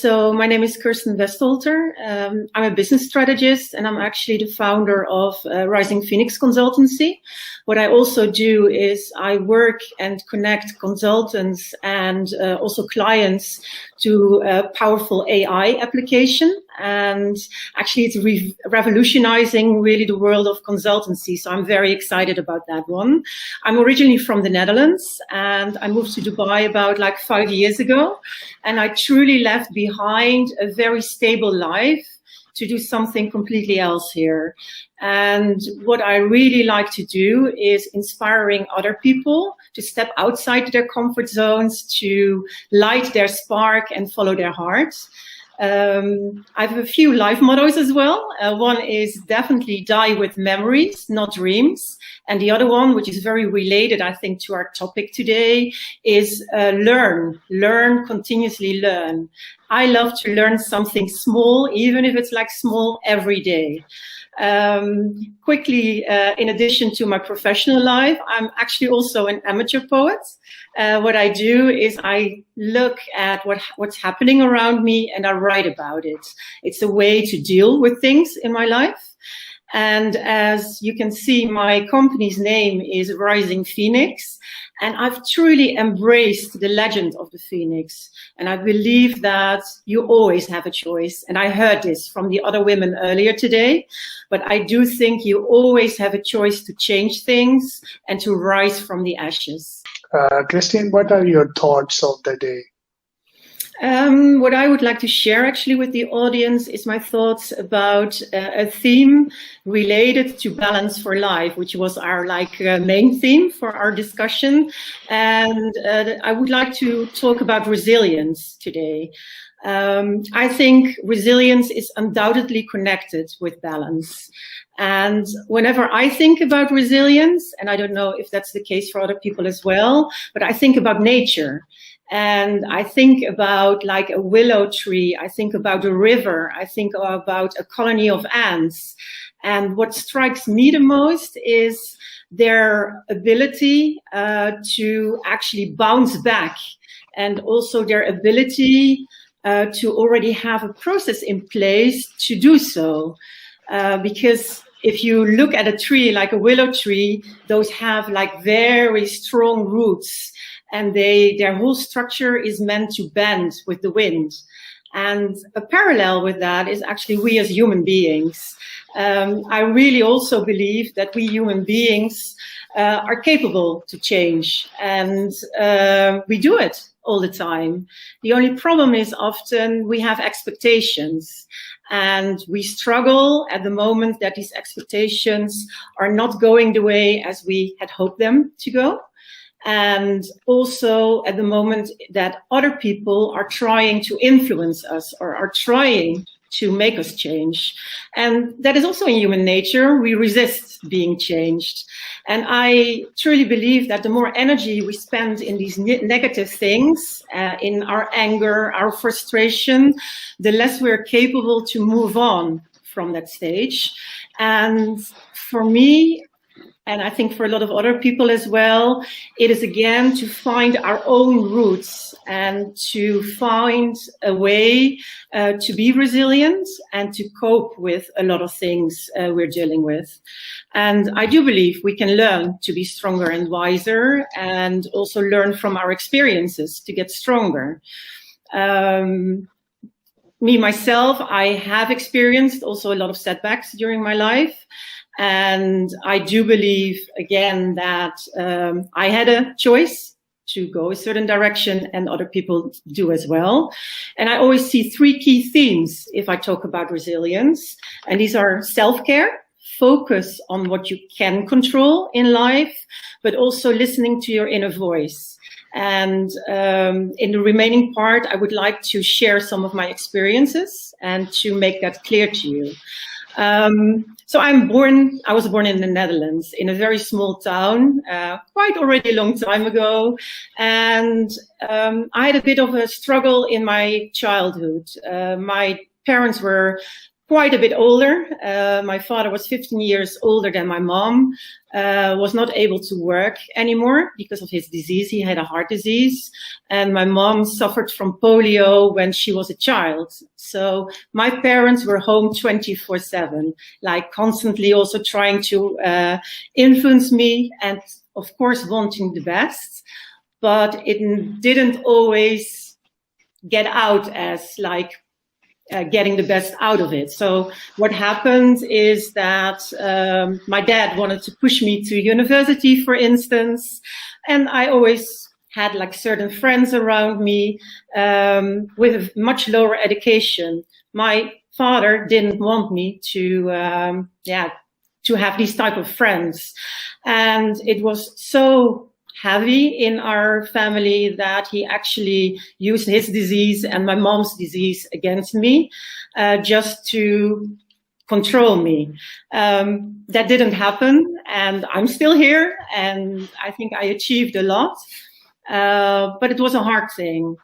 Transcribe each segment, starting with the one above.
So my name is Kirsten Westholter. I'm a business strategist, and I'm actually the founder of Rising Phoenix Consultancy. What I also do is I work and connect consultants and also clients to a powerful AI application. And actually, it's revolutionizing really the world of consultancy. So I'm very excited about that one. I'm originally from the Netherlands, and I moved to Dubai about 5 years ago. And I truly left behind a very stable life to do something completely else here. And what I really like to do is inspiring other people to step outside their comfort zones, to light their spark and follow their hearts. I have a few life mottos as well. One is definitely die with memories, not dreams. And the other one, which is very related, I think, to our topic today, is learn, continuously learn. I love to learn something small, even if it's small every day. Quickly, in addition to my professional life, I'm actually also an amateur poet. What I do is I look at what's happening around me and I write about it. It's a way to deal with things in my life. And as you can see, my company's name is Rising Phoenix. And I've truly embraced the legend of the Phoenix. And I believe that you always have a choice. And I heard this from the other women earlier today. But I do think you always have a choice to change things and to rise from the ashes. Christine, what are your thoughts of the day? What I would like to share actually with the audience is my thoughts about a theme related to balance for life, which was our main theme for our discussion. And I would like to talk about resilience today. I think resilience is undoubtedly connected with balance. And whenever I think about resilience, and I don't know if that's the case for other people as well, but I think about nature. And I think about a willow tree. I think about a river. I think about a colony of ants. And what strikes me the most is their ability to actually bounce back, and also their ability to already have a process in place to do so. Because if you look at a tree like a willow tree, those have very strong roots. And their whole structure is meant to bend with the wind. And a parallel with that is actually we as human beings. I really also believe that we human beings are capable to change. And we do it all the time. The only problem is often we have expectations. And we struggle at the moment that these expectations are not going the way as we had hoped them to go. And also at the moment that other people are trying to influence us or are trying to make us change. And that is also in human nature. We resist being changed. And I truly believe that the more energy we spend in these negative things, in our anger, our frustration, the less we're capable to move on from that stage. And for me, and I think for a lot of other people as well, it is again to find our own roots and to find a way to be resilient and to cope with a lot of things we're dealing with. And I do believe we can learn to be stronger and wiser, and also learn from our experiences to get stronger. Me, myself, I have experienced also a lot of setbacks during my life. And I do believe, again, that I had a choice to go a certain direction, and other people do as well. And I always see three key themes if I talk about resilience. And these are self-care, focus on what you can control in life, but also listening to your inner voice. And in the remaining part, I would like to share some of my experiences and to make that clear to you. So I was born in the Netherlands, in a very small town, quite already a long time ago. And I had a bit of a struggle in my childhood. My parents were quite a bit older. My father was 15 years older than my mom, was not able to work anymore because of his disease. He had a heart disease, and my mom suffered from polio when she was a child. So my parents were home 24/7, like constantly also trying to influence me and of course wanting the best, but it didn't always get out as like getting the best out of it. So what happened is that my dad wanted to push me to university, for instance, and I always had like certain friends around me with a much lower education. My father didn't want me to have these type of friends, and it was so heavy in our family that he actually used his disease and my mom's disease against me, just to control me. That didn't happen, and I'm still here, and I think I achieved a lot, but it was a hard thing.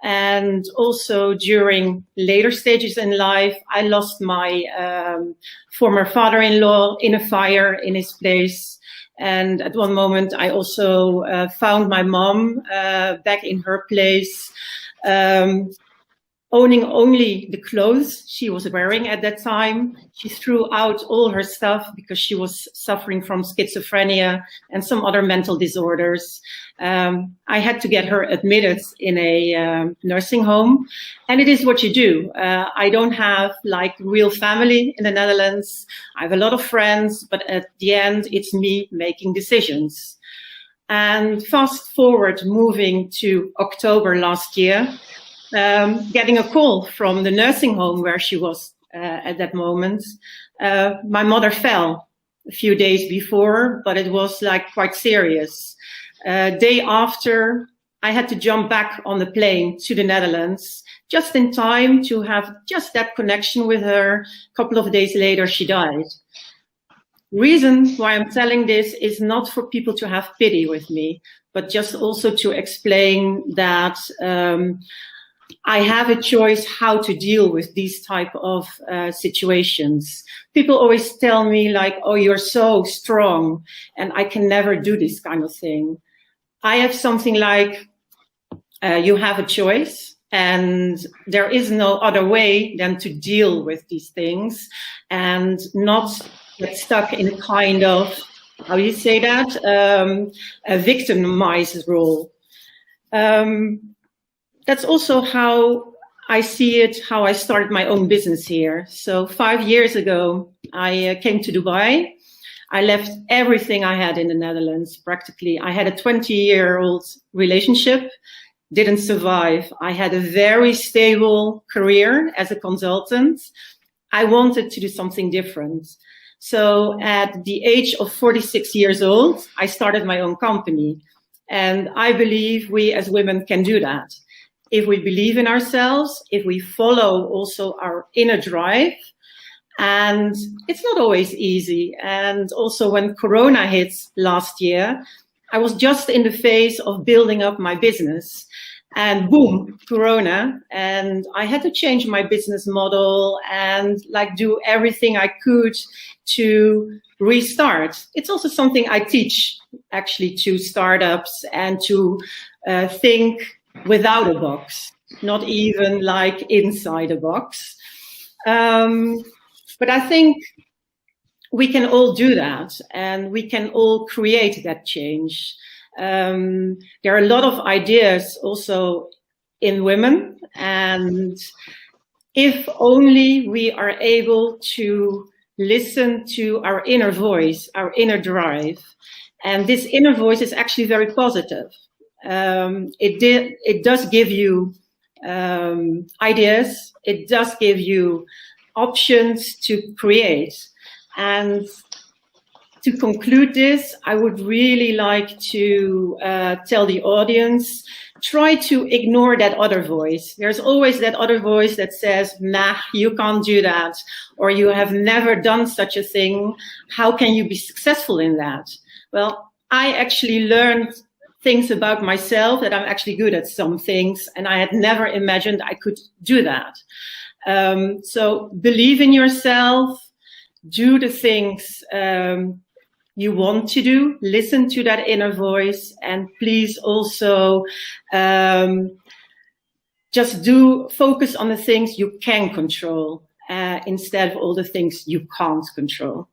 And also during later stages in life, I lost my former father-in-law in a fire in his place. And at one moment, I also found my mom back in her place, owning only the clothes she was wearing at that time. She threw out all her stuff because she was suffering from schizophrenia and some other mental disorders. I had to get her admitted in a nursing home. And it is what you do. I don't have like real family in the Netherlands. I have a lot of friends, but at the end, it's me making decisions. And fast forward, moving to October last year, getting a call from the nursing home where she was at that moment. My mother fell a few days before, but it was like quite serious. Day after, I had to jump back on the plane to the Netherlands just in time to have just that connection with her. A couple of days later, she died. Reason why I'm telling this is not for people to have pity with me, but just also to explain that I have a choice how to deal with these type of situations. People always tell me like, oh, you're so strong and I can never do this kind of thing. I have something like, you have a choice and there is no other way than to deal with these things and not get stuck in a kind of, how do you say that, a victimized role. That's also how I see it, how I started my own business here. So 5 years ago, I came to Dubai. I left everything I had in the Netherlands, practically. I had a 20-year-old relationship, didn't survive. I had a very stable career as a consultant. I wanted to do something different. So at the age of 46 years old, I started my own company. And I believe we as women can do that. If we believe in ourselves, if we follow also our inner drive, and it's not always easy. And also when Corona hit last year, I was just in the phase of building up my business and boom, Corona. And I had to change my business model and like do everything I could to restart. It's also something I teach actually to startups and to think without a box, not even like inside a box. But I think we can all do that and we can all create that change. There are a lot of ideas also in women, and if only we are able to listen to our inner voice, our inner drive, and this inner voice is actually very positive. It does give you ideas. It does give you options to create. And to conclude this, I would really like to tell the audience, try to ignore that other voice. There's always that other voice that says, nah, you can't do that, or you have never done such a thing. How can you be successful in that? Well, I actually learned things about myself that I'm actually good at some things, and I had never imagined I could do that. So believe in yourself, do the things you want to do, listen to that inner voice, and please also just focus on the things you can control instead of all the things you can't control.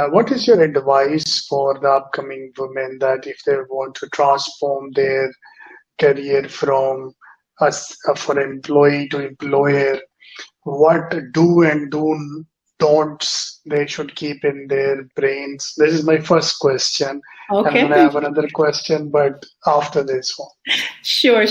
What is your advice for the upcoming women that if they want to transform their career from for employee to employer, what do and don'ts they should keep in their brains? This is my first question. Okay. I'm going to have another question, but after this one. Sure.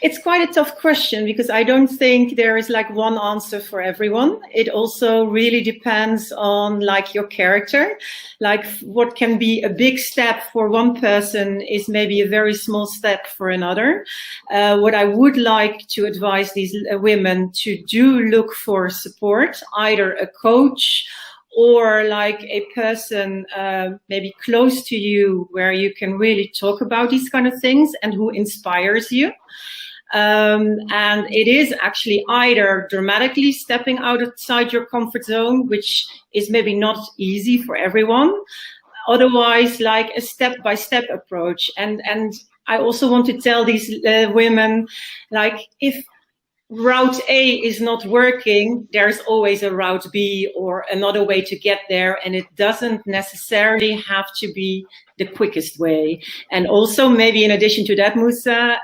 It's quite a tough question because I don't think there is like one answer for everyone. It also really depends on like your character. Like what can be a big step for one person is maybe a very small step for another. What I would like to advise these women to do, look for support, either a coach or like a person maybe close to you where you can really talk about these kind of things and who inspires you. And it is actually either dramatically stepping outside your comfort zone, which is maybe not easy for everyone. Otherwise, like a step-by-step approach. And I also want to tell these women, like if Route A is not working, there's always a Route B or another way to get there, and it doesn't necessarily have to be the quickest way. And also, maybe in addition to that, Musa,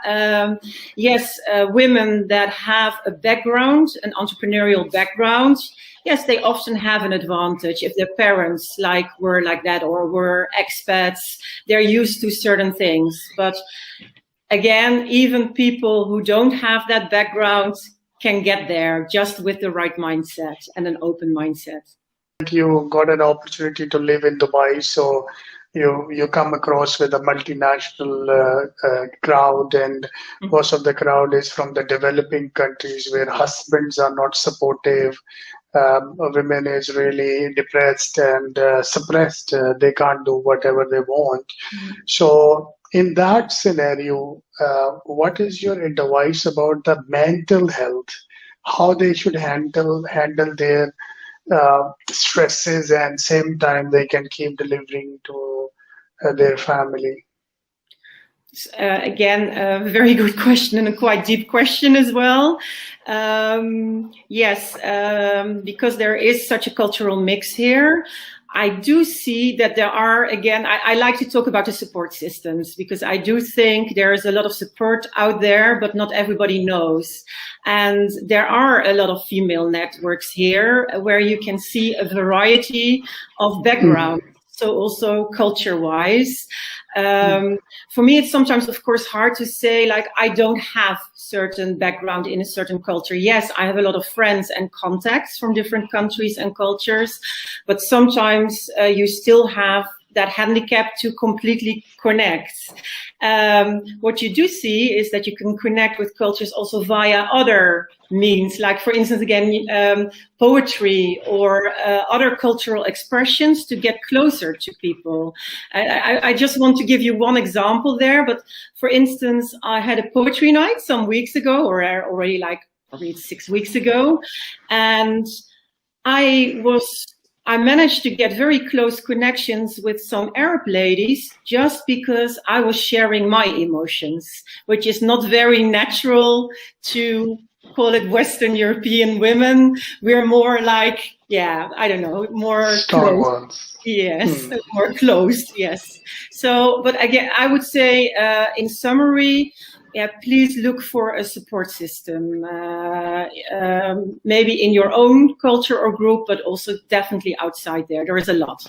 yes, women that have a background, an entrepreneurial background, yes, they often have an advantage if their parents were like that or were expats. They're used to certain things, but again, even people who don't have that background can get there just with the right mindset and an open mindset. You got an opportunity to live in Dubai, so you come across with a multinational crowd, and most of the crowd is from the developing countries where husbands are not supportive. Women is really depressed and suppressed. They can't do whatever they want. So in that scenario, what is your advice about the mental health, how they should handle their stresses, and same time they can keep delivering to their family? Again, a very good question and a quite deep question as well. Yes, because there is such a cultural mix here. I do see that there are, again, I like to talk about the support systems because I do think there is a lot of support out there, but not everybody knows. And there are a lot of female networks here where you can see a variety of backgrounds. So also culture-wise. For me, it's sometimes, of course, hard to say, like, I don't have certain background in a certain culture. Yes, I have a lot of friends and contacts from different countries and cultures, but sometimes you still have that handicap to completely connect. What you do see is that you can connect with cultures also via other means, like, for instance, again, poetry or other cultural expressions to get closer to people. I just want to give you one example there, but for instance, I had a poetry night some weeks ago, or already like probably 6 weeks ago, and I managed to get very close connections with some Arab ladies just because I was sharing my emotions, which is not very natural to call it Western European women. We're more like, yeah, I don't know, more closed. Yes, more closed, yes. So, but again, I would say in summary, yeah, please look for a support system, maybe in your own culture or group, but also definitely outside there. There is a lot.